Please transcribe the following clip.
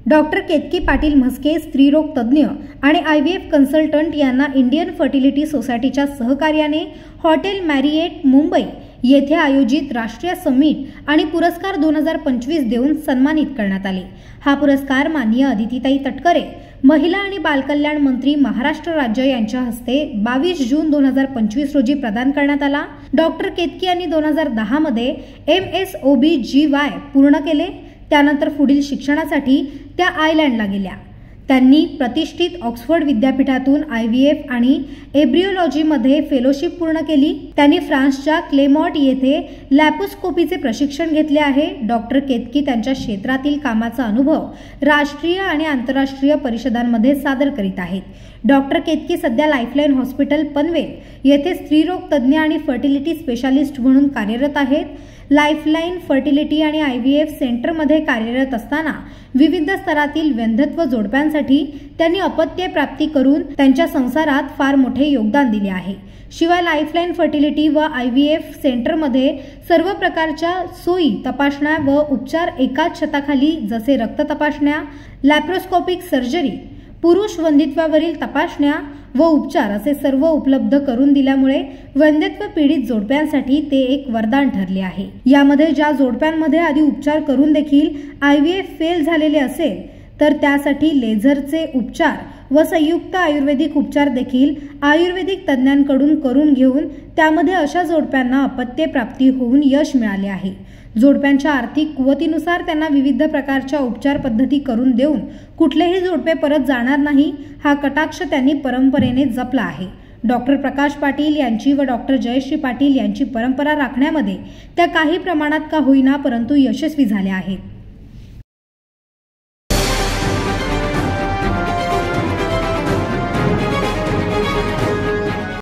Doctor Ketaki Patil Mhaske स्त्रीरोग तज्ज्ञ आणि IVF कन्सल्टंट यांना इंडियन फर्टिलिटी सोसायटीच्या सहकार्याने हॉटेल मॅरिएट मुंबई येथे आयोजित राष्ट्रीय समिट आणि पुरस्कार 2025 देऊन सन्मानित करण्यात आले। हा पुरस्कार माननीय अदितीताई तटकरे, महिला आणि बालकल्याण मंत्री महाराष्ट्र राज्य यांच्या हस्ते 22 जून 2025 रोजी प्रदान करण्यात आला। डॉक्टर केतकी यांनी 2010 मध्ये MSOBGY पूर्ण केले। त्यानंतर पुढील शिक्षणासाठी त्या आयर्लंडला गेल्या। त्यांनी प्रतिष्ठित ऑक्सफर्ड विद्यापीठातून IVF आणि एम्ब्रियोलॉजीमध्ये फेलोशिप पूर्ण केली। त्यांनी फ्रान्सच्या क्लेमॉट येथे लॅप्रोस्कोपीचे प्रशिक्षण घेतले आहे। डॉक्टर केतकी त्यांच्या क्षेत्रातील कामाचा अनुभव राष्ट्रीय आणि आंतरराष्ट्रीय परिषदांमध्ये सादर करीत आहेत। डॉक्टर केतकी सध्या लाईफलाईन हॉस्पिटल पनवेल येथे स्त्रीरोग तज्ज्ञ आणि फर्टिलिटी स्पेशालिस्ट म्हणून कार्यरत आहेत। लाईफलाईन फर्टिलिटी आणि IVF सेंटरमध्ये कार्यरत असताना विविध स्तरातील वैधत्व जोडप्यांसाठी त्यांनी अपत्य प्राप्ती करून त्यांच्या संसारात फार मोठे योगदान दिले आहे। शिवाय लाईफलाईन फर्टिलिटी व IVF सेंटरमध्ये सर्व प्रकारच्या सोयी, तपासण्या व उपचार एकाच छताखाली जसे रक्त तपासण्या, लॅप्रोस्कोपिक सर्जरी, पुरुष वंदित्वावरील तपासण्या व उपचार असे सर्व उपलब्ध करून दिल्यामुळे वंदित्व पीडित जोडप्यांसाठी ते एक वरदान ठरले आहे। यामध्ये ज्या जोडप्यांमध्ये आधी उपचार करून देखील IVF फेल झालेले असेल तर त्यासाठी लेझरचे उपचार व संयुक्त आयुर्वेदिक उपचार देखील आयुर्वेदिक तज्ज्ञांकडून करून घेऊन त्यामध्ये अशा जोडप्यांना अपत्य प्राप्ती होऊन यश मिळाले आहे। जोडप्यांच्या आर्थिक कुवतीनुसार त्यांना विविध प्रकारच्या उपचार पद्धती करून देऊन कुठलेही जोडपे परत जाणार नाही हा कटाक्ष त्यांनी परंपरेने जपला आहे। डॉक्टर प्रकाश पाटील यांची व डॉक्टर जयश्री पाटील यांची परंपरा राखण्यामध्ये त्या काही प्रमाणात का होईना परंतु यशस्वी झाल्या आहेत।